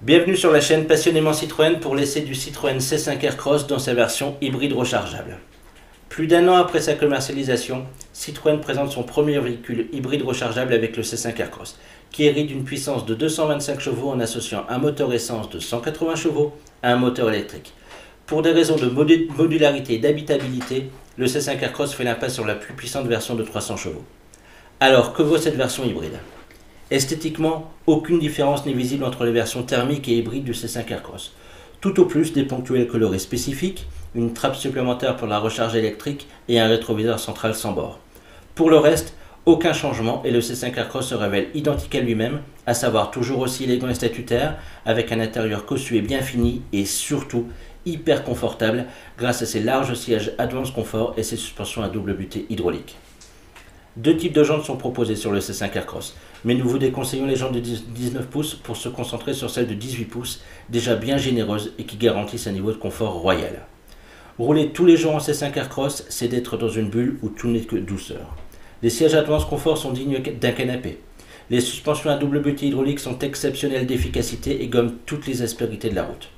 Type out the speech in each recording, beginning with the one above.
Bienvenue sur la chaîne Passionnément Citroën pour l'essai du Citroën C5 Aircross dans sa version hybride rechargeable. Plus d'un an après sa commercialisation, Citroën présente son premier véhicule hybride rechargeable avec le C5 Aircross, qui hérite d'une puissance de 225 chevaux en associant un moteur essence de 180 chevaux à un moteur électrique. Pour des raisons de modularité et d'habitabilité, le C5 Aircross fait l'impasse sur la plus puissante version de 300 chevaux. Alors, que vaut cette version hybride ? Esthétiquement, aucune différence n'est visible entre les versions thermiques et hybrides du C5 Aircross. Tout au plus, des ponctuels colorés spécifiques, une trappe supplémentaire pour la recharge électrique et un rétroviseur central sans bord. Pour le reste, aucun changement et le C5 Aircross se révèle identique à lui-même, à savoir toujours aussi élégant et statutaire, avec un intérieur cossu et bien fini et surtout hyper confortable grâce à ses larges sièges Advance Comfort et ses suspensions à double butée hydraulique. Deux types de jantes sont proposés sur le C5 Aircross, mais nous vous déconseillons les jantes de 19 pouces pour se concentrer sur celles de 18 pouces, déjà bien généreuses et qui garantissent un niveau de confort royal. Rouler tous les jours en C5 Aircross, c'est d'être dans une bulle où tout n'est que douceur. Les sièges Advance Comfort sont dignes d'un canapé. Les suspensions à double butée hydraulique sont exceptionnelles d'efficacité et gomment toutes les aspérités de la route.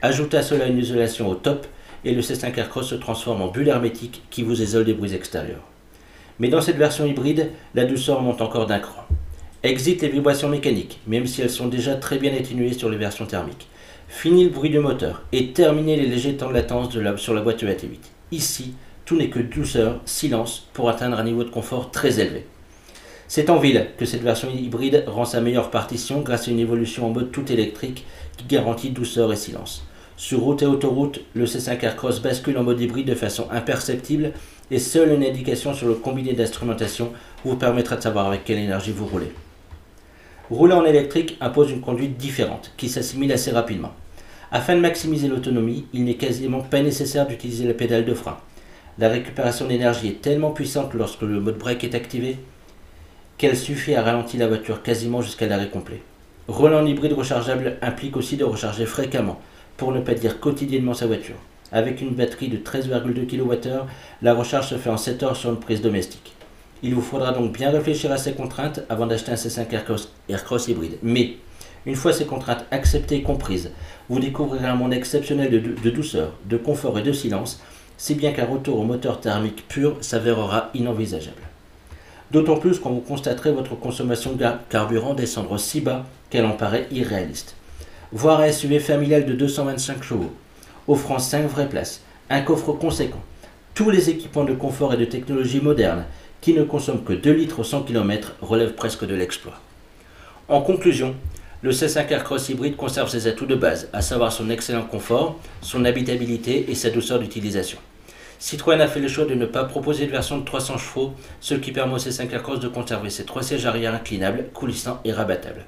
Ajoutez à cela une isolation au top et le C5 Aircross se transforme en bulle hermétique qui vous isole des bruits extérieurs. Mais dans cette version hybride, la douceur monte encore d'un cran. Exit les vibrations mécaniques, même si elles sont déjà très bien atténuées sur les versions thermiques. Fini le bruit du moteur et terminez les légers temps de latence sur la boîte EAT8. Ici, tout n'est que douceur, silence pour atteindre un niveau de confort très élevé. C'est en ville que cette version hybride rend sa meilleure partition grâce à une évolution en mode tout électrique qui garantit douceur et silence. Sur route et autoroute, le C5 Aircross bascule en mode hybride de façon imperceptible et seule une indication sur le combiné d'instrumentation vous permettra de savoir avec quelle énergie vous roulez. Rouler en électrique impose une conduite différente qui s'assimile assez rapidement. Afin de maximiser l'autonomie, il n'est quasiment pas nécessaire d'utiliser la pédale de frein. La récupération d'énergie est tellement puissante lorsque le mode break est activé qu'elle suffit à ralentir la voiture quasiment jusqu'à l'arrêt complet. Rouler en hybride rechargeable implique aussi de recharger fréquemment, pour ne pas dire quotidiennement sa voiture. Avec une batterie de 13,2 kWh, la recharge se fait en 7 heures sur une prise domestique. Il vous faudra donc bien réfléchir à ces contraintes avant d'acheter un C5 Aircross hybride. Mais, une fois ces contraintes acceptées et comprises, vous découvrirez un monde exceptionnel de douceur, de confort et de silence, si bien qu'un retour au moteur thermique pur s'avérera inenvisageable. D'autant plus quand vous constaterez votre consommation de carburant descendre si bas qu'elle en paraît irréaliste. Voire un SUV familial de 225 chevaux, offrant 5 vraies places, un coffre conséquent, tous les équipements de confort et de technologie moderne, qui ne consomment que 2 litres au 100 km, relèvent presque de l'exploit. En conclusion, le C5 Aircross hybride conserve ses atouts de base, à savoir son excellent confort, son habitabilité et sa douceur d'utilisation. Citroën a fait le choix de ne pas proposer de version de 300 chevaux, ce qui permet au C5 Aircross de conserver ses 3 sièges arrière inclinables, coulissants et rabattables.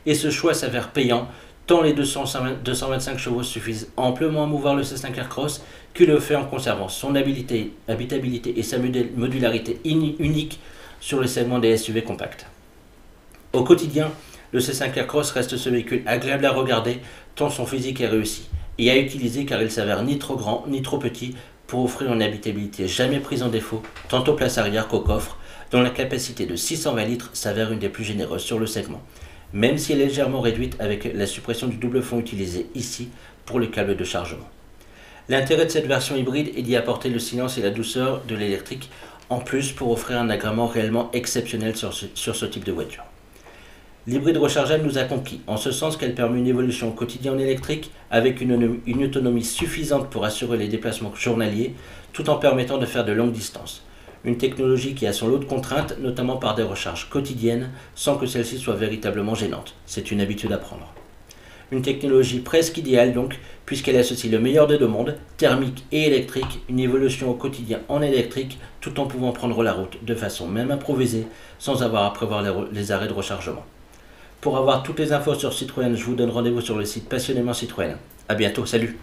Et ce choix s'avère payant, tant les 225 chevaux suffisent amplement à mouvoir le C5 Aircross qu'il le fait en conservant son habitabilité et sa modularité unique sur le segment des SUV compacts. Au quotidien, le C5 Aircross reste ce véhicule agréable à regarder tant son physique est réussi et à utiliser car il s'avère ni trop grand ni trop petit pour offrir une habitabilité jamais prise en défaut tant aux places arrière qu'au coffre dont la capacité de 620 litres s'avère une des plus généreuses sur le segment, même si elle est légèrement réduite avec la suppression du double fond utilisé ici pour le câble de chargement. L'intérêt de cette version hybride est d'y apporter le silence et la douceur de l'électrique, en plus pour offrir un agrément réellement exceptionnel sur ce type de voiture. L'hybride rechargeable nous a conquis, en ce sens qu'elle permet une évolution au quotidien en électrique avec une autonomie suffisante pour assurer les déplacements journaliers, tout en permettant de faire de longues distances. Une technologie qui a son lot de contraintes, notamment par des recharges quotidiennes, sans que celle-ci soit véritablement gênante. C'est une habitude à prendre. Une technologie presque idéale donc, puisqu'elle associe le meilleur des deux mondes, thermique et électrique, une évolution au quotidien en électrique, tout en pouvant prendre la route de façon même improvisée, sans avoir à prévoir les arrêts de rechargement. Pour avoir toutes les infos sur Citroën, je vous donne rendez-vous sur le site Passionnément Citroën. A bientôt, salut!